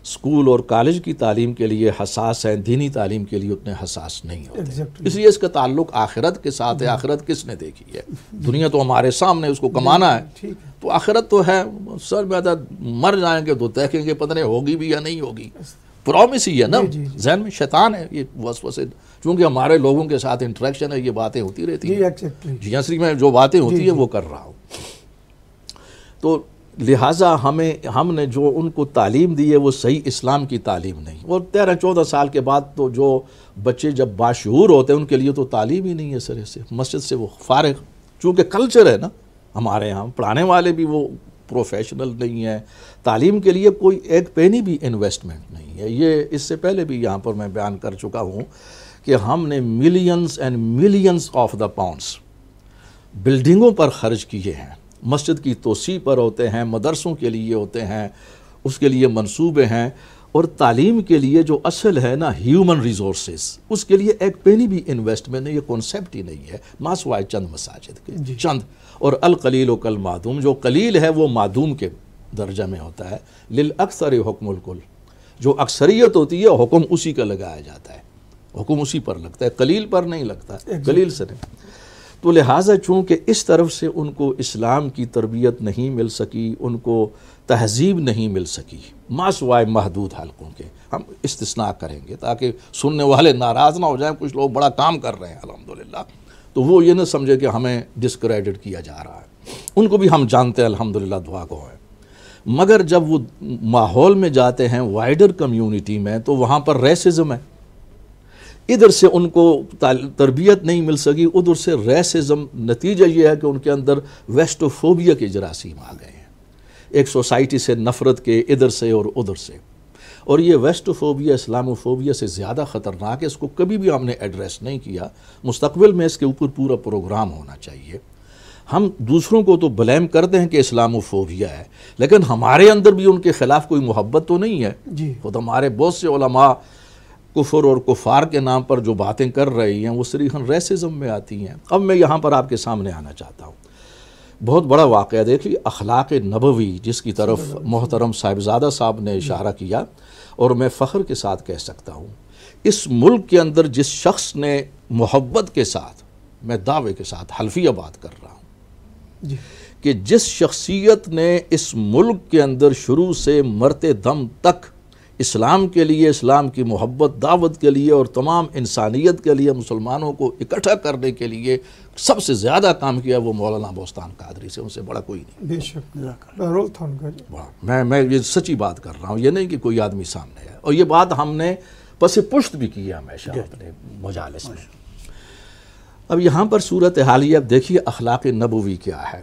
C: اسکول اور کالج کی تعلیم کے لیے حساس ہیں، دینی تعلیم کے لیے اتنے حساس نہیں ہوتے. اس لیے اس کا تعلق آخرت کے ساتھ ہے. آخرت کس نے دیکھی ہے؟ دنیا تو ہمارے سامنے، اس کو کمانا ہے. تو آخرت تو ہے، سر میں مر جائیں گے تو دیکھیں گے، پتہ نہیں ہوگی بھی یا نہیں ہوگی. پرومس ہی ہے نا، ذہن میں شیطان ہے یہ وسوسے. چونکہ ہمارے لوگوں کے ساتھ انٹریکشن ہے، یہ باتیں ہوتی رہتی ہیں. جی اصلی میں جو باتیں ہوتی ہیں وہ کر رہا ہوں. تو لہٰذا ہم نے جو ان کو تعلیم دی ہے وہ صحیح اسلام کی تعلیم نہیں. اور 13-14 سال کے بعد تو جو بچے جب باشعور ہوتے ہیں ان کے لیے تو تعلیم ہی نہیں ہے سرے سے، مسجد سے وہ فارغ. چونکہ کلچر ہے نا ہمارے یہاں، پڑھانے والے بھی وہ پروفیشنل نہیں ہے، تعلیم کے لیے کوئی ایک پینی بھی انویسٹمنٹ نہیں ہے. یہ اس سے پہلے بھی یہاں پر میں بیان کر چکا ہوں کہ ہم نے millions and millions of the pounds بلڈنگوں پر خرچ کیے ہیں. مسجد کی توسیع پر ہوتے ہیں، مدرسوں کے لیے ہوتے ہیں، اس کے لیے منصوبے ہیں. اور تعلیم کے لیے جو اصل ہے نا ہیومن ریزورسز، اس کے لیے ایک پینی بھی انویسٹمنٹ نہیں، یہ کانسیپٹ ہی نہیں ہے. ماسوائے چند مساجد کے چند، اور القلیل و کل معدوم، جو قلیل ہے وہ معدوم کے درجہ میں ہوتا ہے. للاکثر حکم الکل، جو اکثریت ہوتی ہے حکم اسی کا لگایا جاتا ہے، حکم اسی پر لگتا ہے، قلیل پر نہیں لگتا، قلیل سے نہیں. تو لہٰذا چونکہ اس طرف سے ان کو اسلام کی تربیت نہیں مل سکی، ان کو تہذیب نہیں مل سکی، ما سوائے محدود حلقوں کے. ہم استثناء کریں گے تاکہ سننے والے ناراض نہ ہو جائیں. کچھ لوگ بڑا کام کر رہے ہیں الحمدللہ، تو وہ یہ نہ سمجھے کہ ہمیں ڈسکریڈٹ کیا جا رہا ہے. ان کو بھی ہم جانتے ہیں الحمدللہ، دعا گو ہیں. مگر جب وہ ماحول میں جاتے ہیں وائڈر کمیونٹی میں تو وہاں پر ریسزم ہے. ادھر سے ان کو تربیت نہیں مل سکی، ادھر سے ریسزم. نتیجہ یہ ہے کہ ان کے اندر ویسٹوفوبیا کے جراثیم آ گئے ہیں. ایک سوسائٹی سے نفرت کے ادھر سے اور ادھر سے. اور یہ ویسٹوفوبیا اسلاموفوبیا سے زیادہ خطرناک ہے. اس کو کبھی بھی ہم نے ایڈریس نہیں کیا. مستقبل میں اس کے اوپر پورا پروگرام ہونا چاہیے. ہم دوسروں کو تو بلیم کرتے ہیں کہ اسلاموفوبیا ہے، لیکن ہمارے اندر بھی ان کے خلاف کوئی محبت تو نہیں ہے.
A: جی
C: خود ہمارے بہت سے علماء کفر اور کفار کے نام پر جو باتیں کر رہی ہیں وہ صریحاً ریسزم میں آتی ہیں. اب میں یہاں پر آپ کے سامنے آنا چاہتا ہوں. بہت بڑا واقعہ دیکھیے، اخلاق نبوی جس کی طرف محترم صاحبزادہ صاحب نے اشارہ کیا، اور میں فخر کے ساتھ کہہ سکتا ہوں اس ملک کے اندر جس شخص نے محبت کے ساتھ، میں دعوے کے ساتھ حلفیہ بات کر رہا ہوں
A: جی
C: کہ جس شخصیت نے اس ملک کے اندر شروع سے مرتے دم تک اسلام کے لیے، اسلام کی محبت دعوت کے لیے اور تمام انسانیت کے لیے مسلمانوں کو اکٹھا کرنے کے لیے سب سے زیادہ کام کیا، وہ مولانا بوستان قادری سے، ان سے بڑا کوئی نہیں.
A: بے شک بہرحال تھا ان کا.
C: بڑا میں یہ سچی بات کر رہا ہوں، یہ نہیں کہ کوئی آدمی سامنے ہے. اور یہ بات ہم نے پس پشت بھی کی ہے ہمیشہ اپنے مجالس میں. اب یہاں پر صورتحال اب دیکھیے اخلاق نبوی کیا ہے.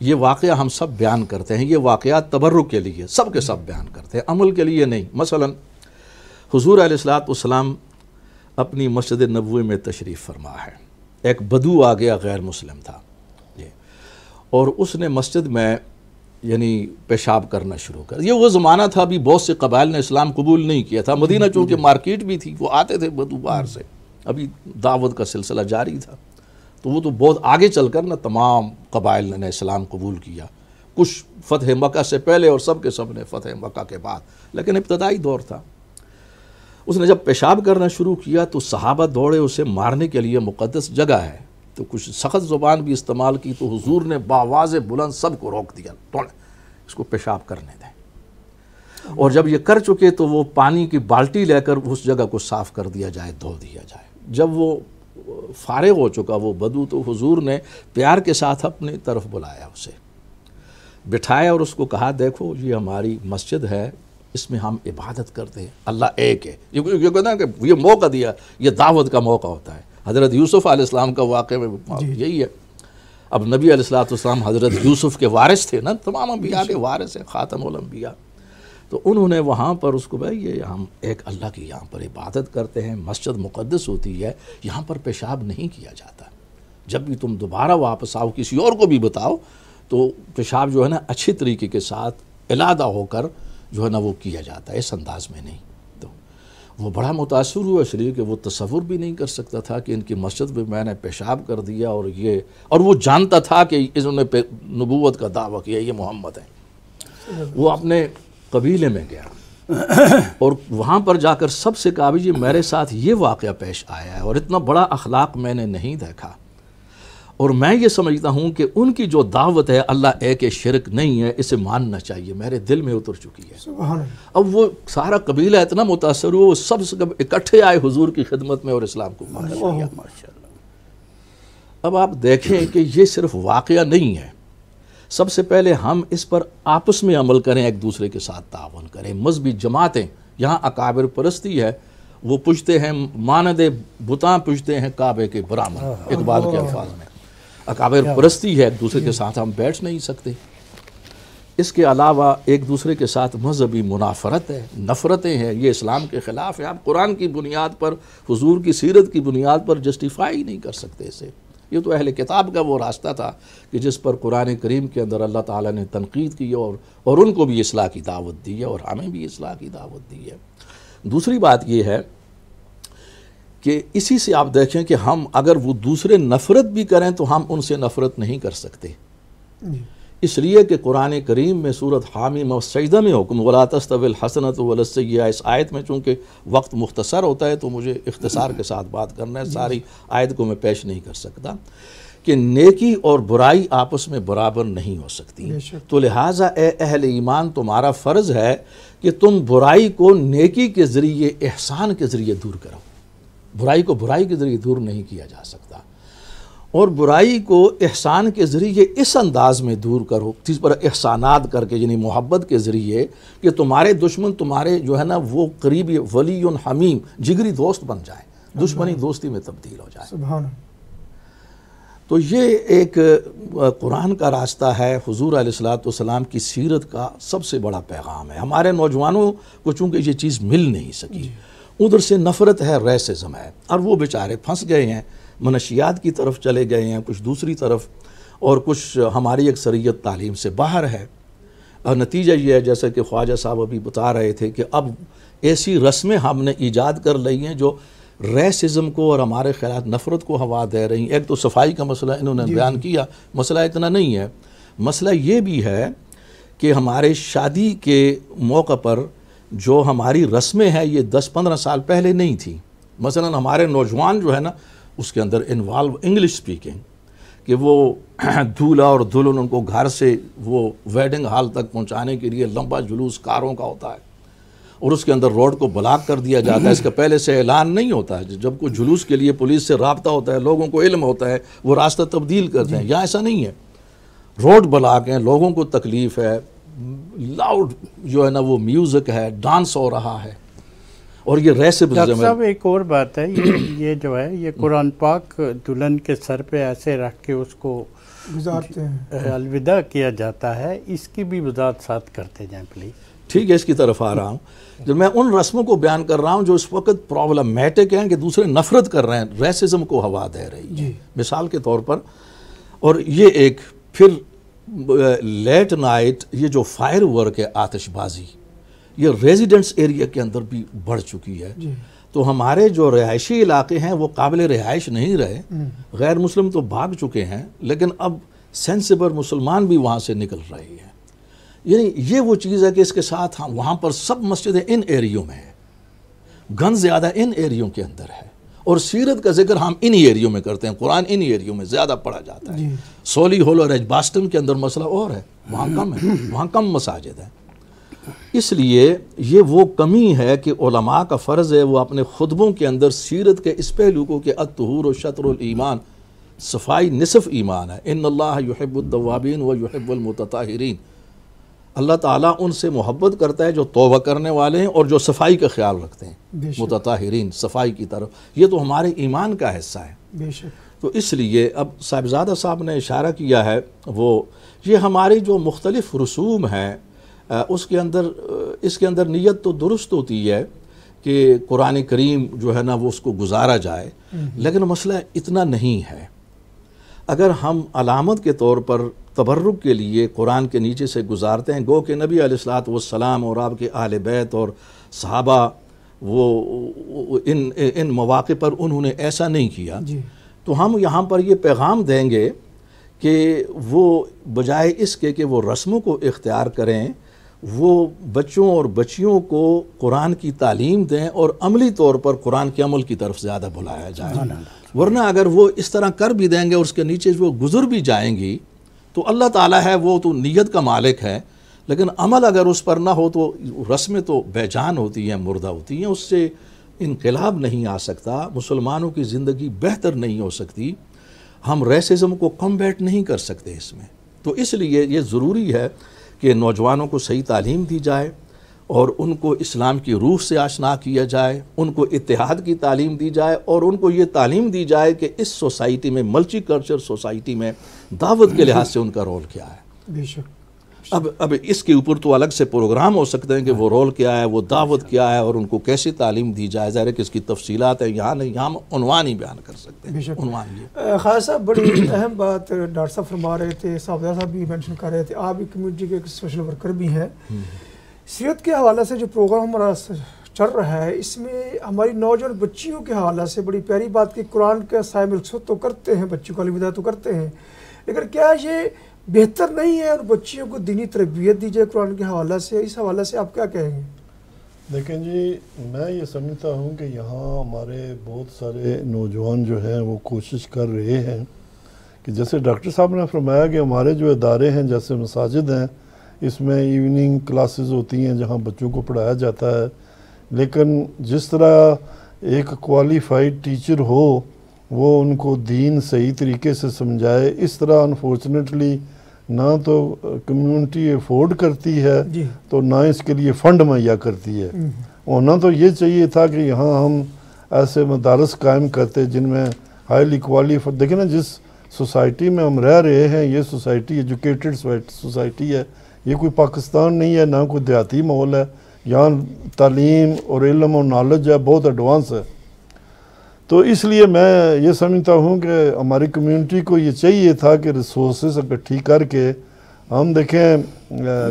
C: یہ واقعہ ہم سب بیان کرتے ہیں، یہ واقعات تبرک کے لیے سب کے سب بیان کرتے ہیں، عمل کے لیے نہیں. مثلا حضور علیہ السلام اپنی مسجد نبوی میں تشریف فرما ہے. ایک بدو آ گیا، غیر مسلم تھا اور اس نے مسجد میں یعنی پیشاب کرنا شروع کر. یہ وہ زمانہ تھا، ابھی بہت سے قبائل نے اسلام قبول نہیں کیا تھا. مدینہ چونکہ مارکیٹ بھی تھی، وہ آتے تھے بدو باہر سے، ابھی دعوت کا سلسلہ جاری تھا. تو وہ تو بہت آگے چل کر نا تمام قبائل نے اسلام قبول کیا، کچھ فتح مکہ سے پہلے اور سب کے سب نے فتح مکہ کے بعد، لیکن ابتدائی دور تھا. اس نے جب پیشاب کرنا شروع کیا تو صحابہ دوڑے اسے مارنے کے لیے، مقدس جگہ ہے تو کچھ سخت زبان بھی استعمال کی. تو حضور نے بآواز بلند سب کو روک دیا، اس کو پیشاب کرنے دیں. اور جب یہ کر چکے تو وہ پانی کی بالٹی لے کر اس جگہ کو صاف کر دیا جائے، دھو دیا جائے. جب وہ فارغ ہو چکا وہ بدو، تو حضور نے پیار کے ساتھ اپنی طرف بلایا، اسے بٹھایا اور اس کو کہا دیکھو یہ ہماری مسجد ہے، اس میں ہم عبادت کرتے ہیں، اللہ ایک ہے. یہ کہنا کہ یہ موقع دیا، یہ دعوت کا موقع ہوتا ہے. حضرت یوسف علیہ السلام کا واقعہ میں یہی ہے. اب نبی علیہ السلام حضرت یوسف کے وارث تھے نا، تمام انبیاء کے وارث ہیں، خاتم الانبیاء. تو انہوں نے وہاں پر اس کو بھائی یہ ہم ایک اللہ کی یہاں پر عبادت کرتے ہیں، مسجد مقدس ہوتی ہے، یہاں پر پیشاب نہیں کیا جاتا. جب بھی تم دوبارہ واپس آؤ کسی اور کو بھی بتاؤ تو پیشاب جو ہے نا اچھی طریقے کے ساتھ علادہ ہو کر جو ہے نا وہ کیا جاتا ہے، اس انداز میں نہیں. تو وہ بڑا متاثر ہوا اس لیے کہ وہ تصور بھی نہیں کر سکتا تھا کہ ان کی مسجد میں میں نے پیشاب کر دیا. اور وہ جانتا تھا کہ انہوں نے نبوت کا دعویٰ کیا، یہ محمد ہے. وہ اپنے قبیلے میں گیا اور وہاں پر جا کر سب سے کہا جی میرے ساتھ یہ واقعہ پیش آیا ہے اور اتنا بڑا اخلاق میں نے نہیں دیکھا، اور میں یہ سمجھتا ہوں کہ ان کی جو دعوت ہے اللہ ایک شرک نہیں ہے، اسے ماننا چاہیے، میرے دل میں اتر چکی ہے.
A: سبحان اللہ.
C: اب وہ سارا قبیلہ اتنا متاثر ہوا، وہ سب سے اکٹھے آئے حضور کی خدمت میں اور اسلام کو قبول کیا. اب آپ دیکھیں کہ یہ صرف واقعہ نہیں ہے. سب سے پہلے ہم اس پر آپس میں عمل کریں، ایک دوسرے کے ساتھ تعاون کریں. مذہبی جماعتیں یہاں اکابر پرستی ہے، وہ پوچھتے ہیں ماند بتاں پوچھتے ہیں کعبے کے برابر، اقبال کے الفاظ میں اکابر پرستی ہے. ایک دوسرے کے ساتھ ہم بیٹھ نہیں سکتے. اس کے علاوہ ایک دوسرے کے ساتھ مذہبی منافرت ہے، نفرتیں ہیں، یہ اسلام کے خلاف ہے. آپ قرآن کی بنیاد پر، حضور کی سیرت کی بنیاد پر جسٹیفائی نہیں کر سکتے اسے. یہ تو اہل کتاب کا وہ راستہ تھا کہ جس پر قرآن کریم کے اندر اللہ تعالیٰ نے تنقید کی اور ان کو بھی اصلاح کی دعوت دی ہے اور ہمیں بھی اصلاح کی دعوت دی ہے. دوسری بات یہ ہے کہ اسی سے آپ دیکھیں کہ ہم اگر وہ دوسرے نفرت بھی کریں تو ہم ان سے نفرت نہیں کر سکتے، اس لیے کہ قرآن کریم میں سورۃ حامیم و سجدہ میں حکم وَلَا تَسْتَوِي الْحَسَنَةُ وَلَا السَّيِّئَةُ، اس آیت میں چونکہ وقت مختصر ہوتا ہے تو مجھے اختصار کے ساتھ بات کرنا ہے، ساری آیت کو میں پیش نہیں کر سکتا، کہ نیکی اور برائی آپس میں برابر نہیں ہو سکتی. تو لہٰذا اے اہل ایمان تمہارا فرض ہے کہ تم برائی کو نیکی کے ذریعے، احسان کے ذریعے دور کرو. برائی کو برائی کے ذریعے دور نہیں کیا جا سکتا، اور برائی کو احسان کے ذریعے اس انداز میں دور کرو، جس پر احسانات کر کے، یعنی محبت کے ذریعے، کہ تمہارے دشمن تمہارے جو ہے نا وہ قریبی ولی حمیم، جگری دوست بن جائیں، دشمنی دوستی میں تبدیل ہو جائے.
A: سبحان.
C: تو یہ ایک قرآن کا راستہ ہے، حضور علیہ الصلوۃ والسلام کی سیرت کا سب سے بڑا پیغام ہے۔ ہمارے نوجوانوں کو چونکہ یہ چیز مل نہیں سکی، ادھر سے نفرت ہے، ریسزم ہے، اور وہ بیچارے پھنس گئے ہیں، منشیات کی طرف چلے گئے ہیں، کچھ دوسری طرف، اور کچھ ہماری اکثریت تعلیم سے باہر ہے۔ اور نتیجہ یہ ہے، جیسا کہ خواجہ صاحب ابھی بتا رہے تھے، کہ اب ایسی رسمیں ہم نے ایجاد کر لی ہیں جو ریسزم کو اور ہمارے خیالات نفرت کو ہوا دے رہی ہیں۔ ایک تو صفائی کا مسئلہ انہوں نے بیان کیا، مسئلہ اتنا نہیں ہے، مسئلہ یہ بھی ہے کہ ہمارے شادی کے موقع پر جو ہماری رسمیں ہیں یہ 10-15 سال پہلے نہیں تھیں۔ مثلا ہمارے نوجوان جو ہے نا، اس کے اندر انوالو انگلش سپیکنگ، کہ وہ دولہا اور دلہن ان کو گھر سے وہ ویڈنگ ہال تک پہنچانے کے لیے لمبا جلوس کاروں کا ہوتا ہے، اور اس کے اندر روڈ کو بلاک کر دیا جاتا ہے، اس کا پہلے سے اعلان نہیں ہوتا ہے۔ جب کوئی جلوس کے لیے پولیس سے رابطہ ہوتا ہے، لوگوں کو علم ہوتا ہے، وہ راستہ تبدیل کرتے ہیں۔ یہاں ایسا نہیں ہے، روڈ بلاک ہیں، لوگوں کو تکلیف ہے، لاؤڈ جو ہے نا وہ میوزک ہے، ڈانس ہو رہا ہے، اور یہ ریسزم
B: ڈاکٹر صاحب ایک اور بات ہے، یہ جو ہے یہ قرآن پاک دلہن کے سر پہ ایسے رکھ کے اس کو
A: گزارتے ہیں،
B: الوداع کیا جاتا ہے، اس کی بھی وضاحت ساتھ کرتے جائیں پلیز۔
C: ٹھیک ہے، اس کی طرف آ رہا ہوں۔ جب میں ان رسموں کو بیان کر رہا ہوں جو اس وقت پرابلمیٹک ہیں، کہ دوسرے نفرت کر رہے ہیں، ریسزم کو ہوا دے رہی ہیں، مثال کے طور پر، اور یہ ایک پھر لیٹ نائٹ یہ جو فائر ورک ہے، آتش بازی، یہ ریزیڈنٹس ایریا کے اندر بھی بڑھ چکی ہے۔ تو ہمارے جو رہائشی علاقے ہیں وہ قابل رہائش نہیں رہے، غیر مسلم تو بھاگ چکے ہیں، لیکن اب سینسیبل مسلمان بھی وہاں سے نکل رہے ہیں۔ یعنی یہ وہ چیز ہے کہ اس کے ساتھ ہم وہاں پر سب مسجدیں ان ایریوں میں ہیں، گن زیادہ ان ایریوں کے اندر ہے، اور سیرت کا ذکر ہم انہی ایریوں میں کرتے ہیں، قرآن انہی ایریوں میں زیادہ پڑھا جاتا ہے۔ سولی ہول اور ایجباسٹن کے اندر مسئلہ اور ہے، وہاں کم ہے، وہاں کم مساجد ہیں۔ اس لیے یہ وہ کمی ہے کہ علماء کا فرض ہے وہ اپنے خطبوں کے اندر سیرت کے اس پہلو کو، کہ الطہور و شطر الایمان، صفائی نصف ایمان ہے، ان اللہ یحب التوابین و یحب المتطہرین، اللہ تعالیٰ ان سے محبت کرتا ہے جو توبہ کرنے والے ہیں اور جو صفائی کا خیال رکھتے ہیں، متطہرین، صفائی کی طرف۔ یہ تو ہمارے ایمان کا حصہ ہے۔
A: بے شک۔
C: تو اس لیے اب صاحبزادہ صاحب نے اشارہ کیا ہے، وہ یہ ہماری جو مختلف رسوم ہیں اس کے اندر نیت تو درست ہوتی ہے کہ قرآن کریم جو ہے نا وہ اس کو گزارا جائے، لیکن مسئلہ اتنا نہیں ہے۔ اگر ہم علامت کے طور پر تبرک کے لیے قرآن کے نیچے سے گزارتے ہیں، گو کہ نبی علیہ الصلوۃ والسلام اور آپ کے اہل بیت اور صحابہ وہ ان مواقع پر انہوں نے ایسا نہیں کیا، تو ہم یہاں پر یہ پیغام دیں گے کہ وہ بجائے اس کے کہ وہ رسموں کو اختیار کریں، وہ بچوں اور بچیوں کو قرآن کی تعلیم دیں اور عملی طور پر قرآن کے عمل کی طرف زیادہ بلایا جائے۔ ورنہ اگر وہ اس طرح کر بھی دیں گے اور اس کے نیچے وہ گزر بھی جائیں گی، تو اللہ تعالیٰ ہے وہ تو نیت کا مالک ہے، لیکن عمل اگر اس پر نہ ہو تو رسمیں تو بے جان ہوتی ہیں، مردہ ہوتی ہیں، اس سے انقلاب نہیں آ سکتا، مسلمانوں کی زندگی بہتر نہیں ہو سکتی، ہم ریسزم کو کمبیٹ نہیں کر سکتے اس میں۔ تو اس لیے یہ ضروری ہے کہ نوجوانوں کو صحیح تعلیم دی جائے اور ان کو اسلام کی روح سے آشنا کیا جائے، ان کو اتحاد کی تعلیم دی جائے، اور ان کو یہ تعلیم دی جائے کہ اس سوسائٹی میں، ملٹی کلچر سوسائٹی میں دعوت کے لحاظ سے ان کا رول کیا ہے۔
A: بے شک۔
C: اب اس کے اوپر تو الگ سے پروگرام ہو سکتے ہیں کہ وہ رول کیا ہے، وہ دعوت کیا ہے، اور ان کو کیسی تعلیم دی جائے، ظاہر ہے کہ اس کی تفصیلات ہیں، یہاں نہیں، یہاں عنوان ہی بیان کر سکتے ہیں۔ عنوان یہ
A: خالد صاحب بڑی اہم بات ڈاکٹر صاحب فرما رہے تھے، صاحبزادہ صاحب بھی مینشن کر رہے تھے، آپ بھی کمیونٹی کے ایک سوشل ورکر بھی ہیں، سیرت کے حوالے سے جو پروگرام ہمارا چل رہا ہے، اس میں ہماری نوجوان بچیوں کے حوالے سے بڑی پیاری بات کہ قرآن کا سائے مقصود تو کرتے ہیں، بچوں کو الوداع تو کرتے ہیں، لیکن کیا یہ بہتر نہیں ہے اور بچیوں کو دینی تربیت دی جائے قرآن کے حوالے سے؟ اس حوالے سے آپ کیا کہیں گے؟
D: دیکھیں جی، میں یہ سمجھتا ہوں کہ یہاں ہمارے بہت سارے نوجوان جو ہیں وہ کوشش کر رہے ہیں کہ جیسے ڈاکٹر صاحب نے فرمایا کہ ہمارے جو ادارے ہیں جیسے مساجد ہیں، اس میں ایوننگ کلاسز ہوتی ہیں جہاں بچوں کو پڑھایا جاتا ہے، لیکن جس طرح ایک کوالیفائڈ ٹیچر ہو وہ ان کو دین صحیح طریقے سے سمجھائے، اس طرح انفارچونیٹلی نہ تو کمیونٹی افورڈ کرتی ہے تو نہ اس کے لیے فنڈ مہیا کرتی ہے۔ ہونا تو یہ چاہیے تھا کہ یہاں ہم ایسے مدارس قائم کرتے جن میں ہائیلی کوالیفائڈ، دیکھیں نا جس سوسائٹی میں ہم رہ رہے ہیں، یہ سوسائٹی ایجوکیٹڈ سوسائٹی ہے، یہ کوئی پاکستان نہیں ہے، نہ کوئی دیہاتی ماحول ہے، یہاں تعلیم اور علم اور نالج ہے بہت ایڈوانس ہے۔ تو اس لیے میں یہ سمجھتا ہوں کہ ہماری کمیونٹی کو یہ چاہیے تھا کہ ریسورسز اکٹھی کر کے ہم دیکھیں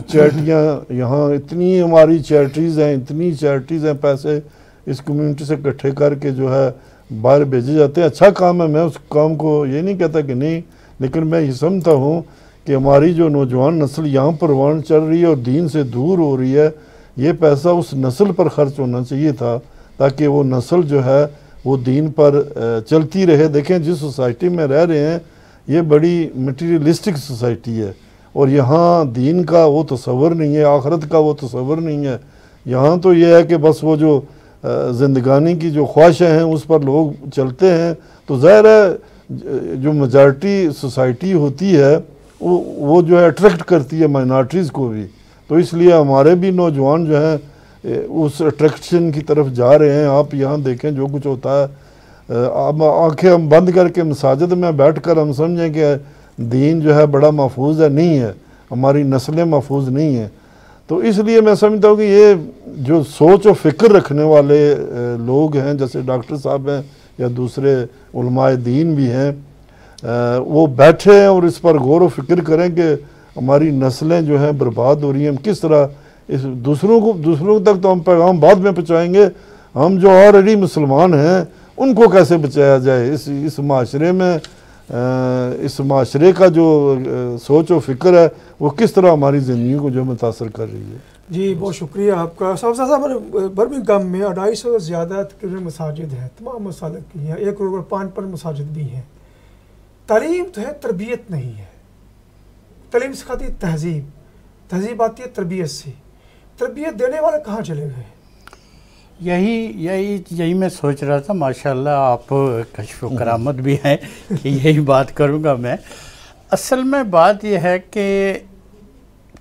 D: چیریٹیاں، یہاں اتنی ہماری چیریٹیز ہیں، پیسے اس کمیونٹی سے اکٹھے کر کے جو ہے باہر بھیجے جاتے ہیں، اچھا کام ہے، میں اس کام کو یہ نہیں کہتا کہ نہیں، لیکن میں یہ سمجھتا ہوں کہ ہماری جو نوجوان نسل یہاں پروان چل رہی ہے اور دین سے دور ہو رہی ہے، یہ پیسہ اس نسل پر خرچ ہونا چاہیے تھا تاکہ وہ نسل جو ہے وہ دین پر چلتی رہے۔ دیکھیں جس سوسائٹی میں رہ رہے ہیں یہ بڑی مٹیریلسٹک سوسائٹی ہے، اور یہاں دین کا وہ تصور نہیں ہے، آخرت کا وہ تصور نہیں ہے۔ یہاں تو یہ ہے کہ بس وہ جو زندگانی کی جو خواہشیں ہیں اس پر لوگ چلتے ہیں، تو ظاہر ہے جو میجارٹی سوسائٹی ہوتی ہے وہ جو ہے اٹریکٹ کرتی ہے مائنارٹیز کو بھی، تو اس لیے ہمارے بھی نوجوان جو ہیں اس اٹریکشن کی طرف جا رہے ہیں۔ آپ یہاں دیکھیں جو کچھ ہوتا ہے، اب آنکھیں ہم بند کر کے مساجد میں بیٹھ کر ہم سمجھیں کہ دین جو ہے بڑا محفوظ ہے، نہیں ہے، ہماری نسلیں محفوظ نہیں ہیں۔ تو اس لیے میں سمجھتا ہوں کہ یہ جو سوچ و فکر رکھنے والے لوگ ہیں، جیسے ڈاکٹر صاحب ہیں یا دوسرے علماء دین بھی ہیں، وہ بیٹھے ہیں اور اس پر غور و فکر کریں کہ ہماری نسلیں جو ہیں برباد ہو رہی ہیں، ہم کس طرح اس دوسروں تک تو ہم پیغام بعد میں پہنچائیں گے، ہم جو آلریڈی مسلمان ہیں ان کو کیسے بچایا جائے اس معاشرے میں، اس معاشرے کا جو سوچ و فکر ہے وہ کس طرح ہماری زندگی کو جو متاثر کر رہی ہے۔
A: جی بہت شکریہ آپ کا۔ صاحب برمنگھم میں 250 سے زیادہ تقریباً مساجد ہیں، تمام مسالک کی ہیں، 1.5 مساجد بھی ہیں۔ تعلیم تو ہے، تربیت نہیں ہے۔ تعلیم سکھاتی ہے تہذیب آتی ہے تربیت سے، تربیت دینے والے کہاں چلے گئے؟
B: یہی میں سوچ رہا تھا، ماشاءاللہ آپ کشف و کرامت بھی ہیں کہ یہی بات کروں گا میں۔ اصل میں بات یہ ہے کہ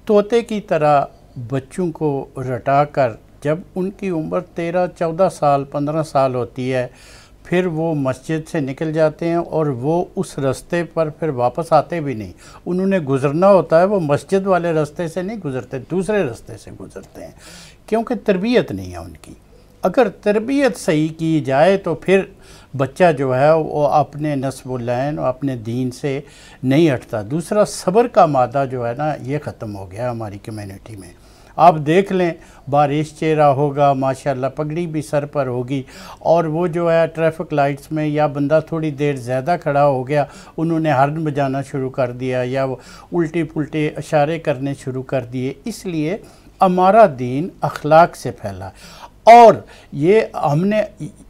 B: طوطے کی طرح بچوں کو رٹا کر جب ان کی عمر 13 14 سال 15 سال ہوتی ہے، پھر وہ مسجد سے نکل جاتے ہیں اور وہ اس راستے پر پھر واپس آتے بھی نہیں۔ انہوں نے گزرنا ہوتا ہے، وہ مسجد والے راستے سے نہیں گزرتے، دوسرے راستے سے گزرتے ہیں، کیونکہ تربیت نہیں ہے ان کی۔ اگر تربیت صحیح کی جائے تو پھر بچہ جو ہے وہ اپنے نسب العین اور اپنے دین سے نہیں ہٹتا۔ دوسرا صبر کا مادہ جو ہے نا یہ ختم ہو گیا ہماری کمیونٹی میں۔ آپ دیکھ لیں بارش چہرہ ہوگا، ماشاءاللہ پگڑی بھی سر پر ہوگی، اور وہ جو ہے ٹریفک لائٹس میں یا بندہ تھوڑی دیر زیادہ کھڑا ہو گیا، انہوں نے ہارن بجانا شروع کر دیا یا وہ الٹے پلٹے اشارے کرنے شروع کر دیے۔ اس لیے ہمارا دین اخلاق سے پھیلا، اور یہ ہم نے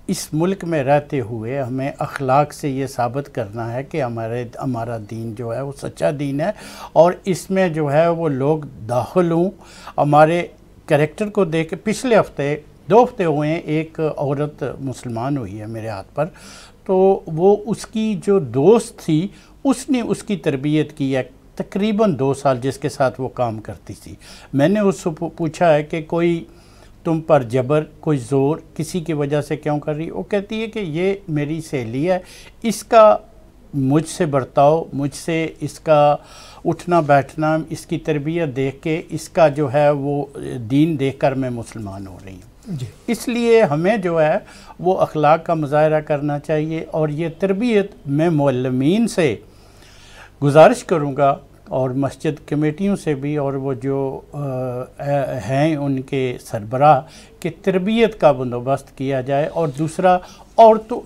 B: اس ملک میں رہتے ہوئے ہمیں اخلاق سے یہ ثابت کرنا ہے کہ ہمارا دین جو ہے وہ سچا دین ہے، اور اس میں جو ہے وہ لوگ داخل ہوں۔ ہمارے کریکٹر کو دیکھ کے پچھلے ہفتے 2 ہفتے ہوئے ہیں، ایک عورت مسلمان ہوئی ہے میرے ہاتھ پر، تو وہ اس کی جو دوست تھی اس نے اس کی تربیت کی ہے تقریباً 2 سال، جس کے ساتھ وہ کام کرتی تھی۔ میں نے اس سے پوچھا ہے کہ کوئی تم پر جبر، کوئی زور کسی کی وجہ سے کیوں کر رہی؟ وہ کہتی ہے کہ یہ میری سہیلی ہے، اس کا مجھ سے برتاؤ، مجھ سے اس کا اٹھنا بیٹھنا، اس کی تربیت دیکھ کے، اس کا جو ہے وہ دین دیکھ کر میں مسلمان ہو رہی ہوں۔
A: جی
B: اس لیے ہمیں جو ہے وہ اخلاق کا مظاہرہ کرنا چاہیے، اور یہ تربیت میں معلمین سے گزارش کروں گا اور مسجد کمیٹیوں سے بھی، اور وہ جو ہیں ان کے سربراہ، کہ تربیت کا بندوبست کیا جائے، اور دوسرا اور تو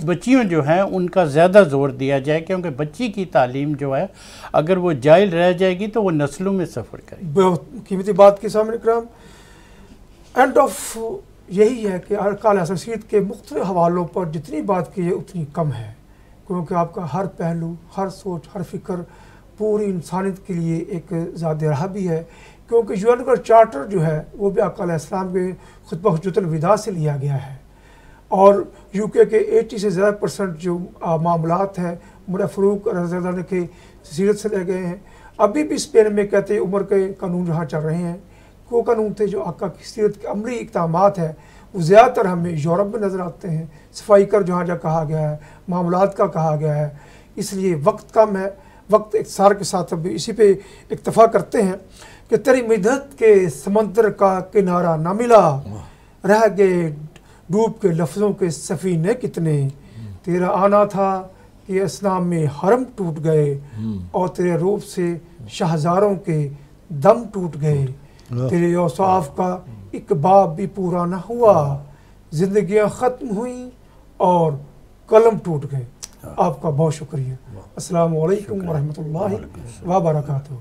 B: بچیوں جو ہیں ان کا زیادہ زور دیا جائے، کیونکہ بچی کی تعلیم جو ہے اگر وہ جائل رہ جائے گی تو وہ نسلوں میں سفر کرے گی۔
A: بہت قیمتی بات کی سامنے کرام۔ اینڈ آف یہی ہے کہ اعلیٰ حضرت کے مختلف حوالوں پر جتنی بات کی ہے اتنی کم ہے، کیونکہ آپ کا ہر پہلو، ہر سوچ، ہر فکر پوری انسانیت کے لیے ایک ذات راہ بھی ہے، کیونکہ یو کا چارٹر جو ہے وہ بھی آقا علیہ السلام کے خطبہ حجۃ الوداع سے لیا گیا ہے، اور یو کے 80 سے زیادہ % جو معاملات ہیں عمر فاروق رضی اللہ عنہ کے سیرت سے لے گئے ہیں۔ ابھی بھی اسپین میں کہتے ہیں عمر کے قانون جہاں چل رہے ہیں، وہ قانون تھے جو آقا کی سیرت کے عملی اقدامات ہیں، وہ زیادہ تر ہمیں یورپ میں نظر آتے ہیں۔ صفائی کر جہاں کہا گیا ہے، معاملات کا کہا گیا ہے، اس لیے وقت کم ہے، وقت اختصار کے ساتھ اب اسی پہ اکتفا کرتے ہیں کہ تیری مدحت کے سمندر کا کنارہ نہ ملا، رہ گئے ڈوب کے لفظوں کے سفینے کتنے، تیرا آنا تھا کہ اسلام میں حرم ٹوٹ گئے، اور تیرے روپ سے شہزاروں کے دم ٹوٹ گئے، تیرے اوصاف کا ایک باب بھی پورا نہ ہوا، زندگیاں ختم ہوئیں اور قلم ٹوٹ گئے۔ آپ کا بہت شکریہ۔ السلام علیکم ورحمۃ اللہ وبرکاتہ۔